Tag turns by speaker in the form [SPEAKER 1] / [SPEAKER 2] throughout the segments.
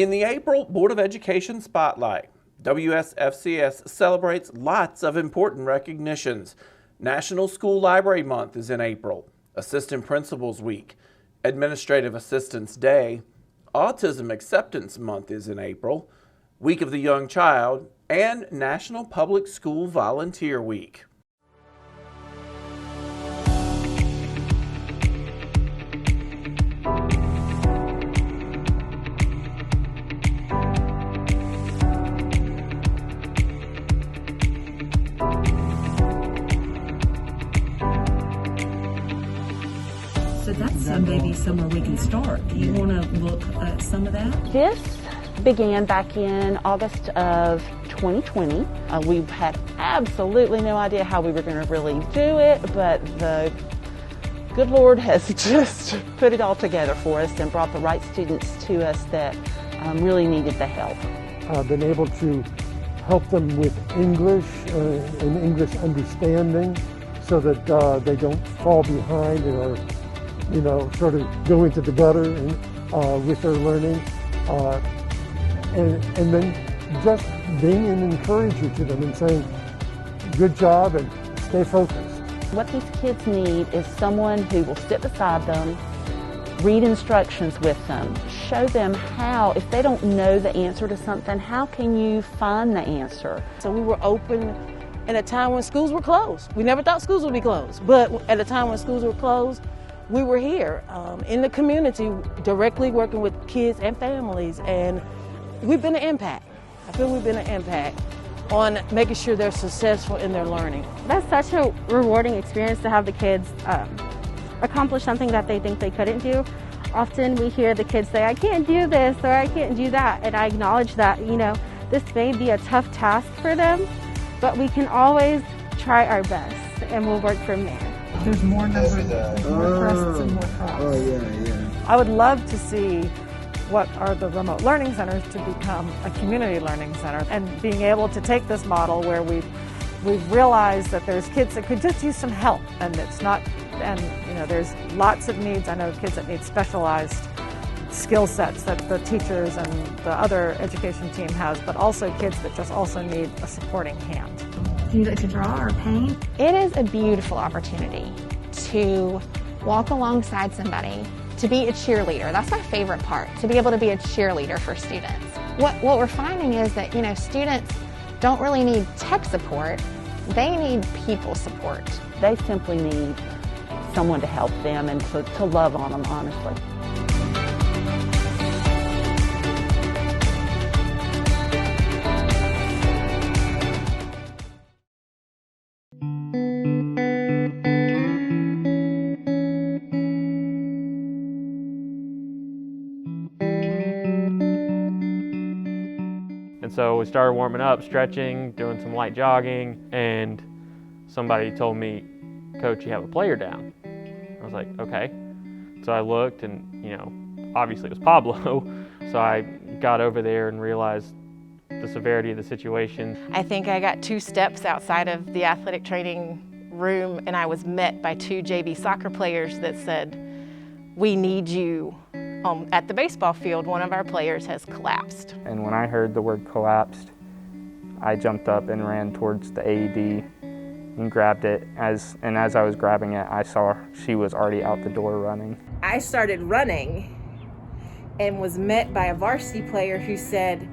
[SPEAKER 1] In the April Board of Education Spotlight, WSFCS celebrates lots of important recognitions. National School Library Month is in April, Assistant Principals Week, Administrative Assistants Day, Autism Acceptance Month is in April, Week of the Young Child, and National Public School Volunteer Week.
[SPEAKER 2] So that's maybe somewhere we can start. Do you want to look at some of that?
[SPEAKER 3] This began back in August of 2020. We had absolutely no idea how we were going to really do it, but the good Lord has just put it all together for us and brought the right students to us that really needed the help.
[SPEAKER 4] I've been able to help them with English and English understanding so that they don't fall behind and are, sort of go into the gutter with their learning. And then just being an encourager to them and saying, good job and stay focused.
[SPEAKER 3] What these kids need is someone who will sit beside them, read instructions with them, show them how, if they don't know the answer to something, how can you find the answer?
[SPEAKER 5] So we were open at a time when schools were closed. We never thought schools would be closed, but at a time when schools were closed, we were here in the community directly working with kids and families, and we've been an impact. I feel we've been an impact on making sure they're successful in their learning.
[SPEAKER 6] That's such a rewarding experience to have the kids accomplish something that they think they couldn't do. Often we hear the kids say, I can't do this or I can't do that, and I acknowledge that, this may be a tough task for them, but we can always try our best and we'll work from there.
[SPEAKER 2] There's more numbers, more crests and more troughs.
[SPEAKER 7] Oh, yeah.
[SPEAKER 8] I would love to see what are the remote learning centers to become a community learning center, and being able to take this model where we've realized that there's kids that could just use some help, and it's not, there's lots of needs. I know kids that need specialized skill sets that the teachers and the other education team has, but also kids that just also need a supporting hand.
[SPEAKER 6] Do you like to draw or paint?
[SPEAKER 9] It is a beautiful opportunity to walk alongside somebody, to be a cheerleader. That's my favorite part, to be able to be a cheerleader for students. What we're finding is that, students don't really need tech support, they need people support.
[SPEAKER 3] They simply need someone to help them and to love on them, honestly.
[SPEAKER 10] And so we started warming up, stretching, doing some light jogging, and somebody told me, Coach, you have a player down. I was like, okay. So I looked and, obviously it was Pablo. So I got over there and realized the severity of the situation.
[SPEAKER 9] I think I got 2 steps outside of the athletic training room and I was met by 2 JV soccer players that said, we need you. At the baseball field, one of our players has collapsed.
[SPEAKER 11] And when I heard the word collapsed, I jumped up and ran towards the AED and grabbed it. As I was grabbing it, I saw she was already out the door running.
[SPEAKER 5] I started running and was met by a varsity player who said,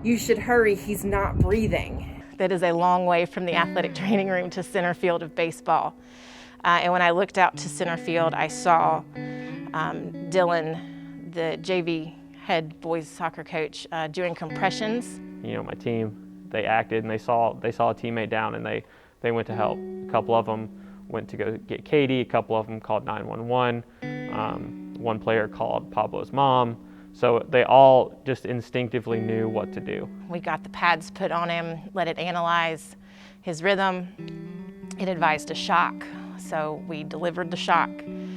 [SPEAKER 5] you should hurry, he's not breathing.
[SPEAKER 9] That is a long way from the athletic training room to center field of baseball. And when I looked out to center field, I saw Dylan, the JV head boys soccer coach, doing compressions.
[SPEAKER 10] My team, they acted and they saw a teammate down and they went to help. A couple of them went to go get Katie, a couple of them called 911. One player called Pablo's mom. So they all just instinctively knew what to do.
[SPEAKER 9] We got the pads put on him, let it analyze his rhythm. It advised a shock, so we delivered the shock.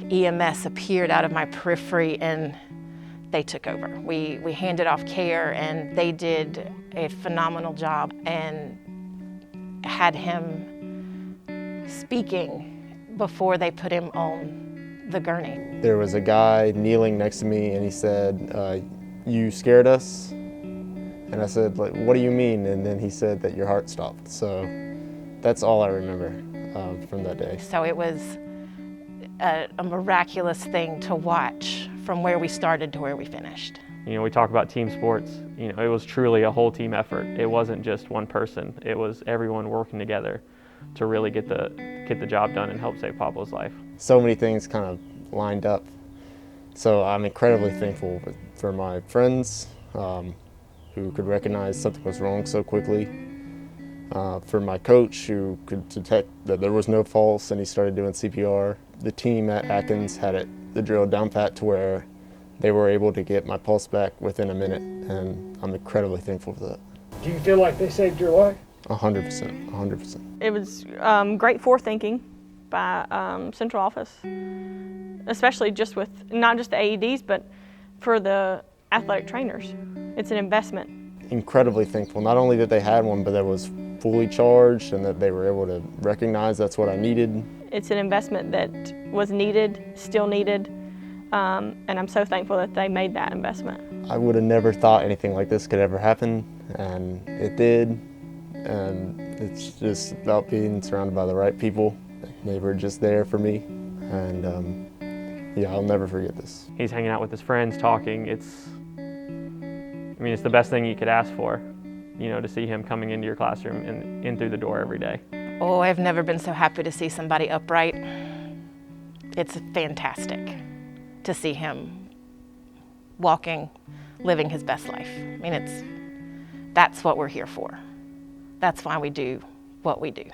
[SPEAKER 9] EMS appeared out of my periphery and they took over. We handed off care and they did a phenomenal job and had him speaking before they put him on the gurney.
[SPEAKER 7] There was a guy kneeling next to me and he said, "You scared us." And I said, like, "What do you mean?" And then he said that your heart stopped. So that's all I remember from that day.
[SPEAKER 9] So it was a miraculous thing to watch from where we started to where we finished.
[SPEAKER 10] You know, we talk about team sports. You know, it was truly a whole team effort. It wasn't just one person. It was everyone working together to really get the job done and help save Pablo's life.
[SPEAKER 7] So many things kind of lined up. So I'm incredibly thankful for my friends who could recognize something was wrong so quickly. For my coach who could detect that there was no pulse and he started doing CPR. The team at Atkins had the drill down pat to where they were able to get my pulse back within a minute, and I'm incredibly thankful for that.
[SPEAKER 4] Do you feel like they saved your life?
[SPEAKER 7] 100%, 100%.
[SPEAKER 12] It was great forethinking by central office, especially just with not just the AEDs, but for the athletic trainers. It's an investment.
[SPEAKER 7] Incredibly thankful, not only that they had one, but that was fully charged and that they were able to recognize that's what I needed.
[SPEAKER 12] It's an investment that was needed, still needed, and I'm so thankful that they made that investment.
[SPEAKER 7] I would have never thought anything like this could ever happen, and it did. And it's just about being surrounded by the right people. They were just there for me, and yeah, I'll never forget this.
[SPEAKER 10] He's hanging out with his friends, talking. It's the best thing you could ask for, you know, to see him coming into your classroom and in through the door every day.
[SPEAKER 9] Oh, I've never been so happy to see somebody upright. It's fantastic to see him walking, living his best life. I mean, that's what we're here for. That's why we do what we do.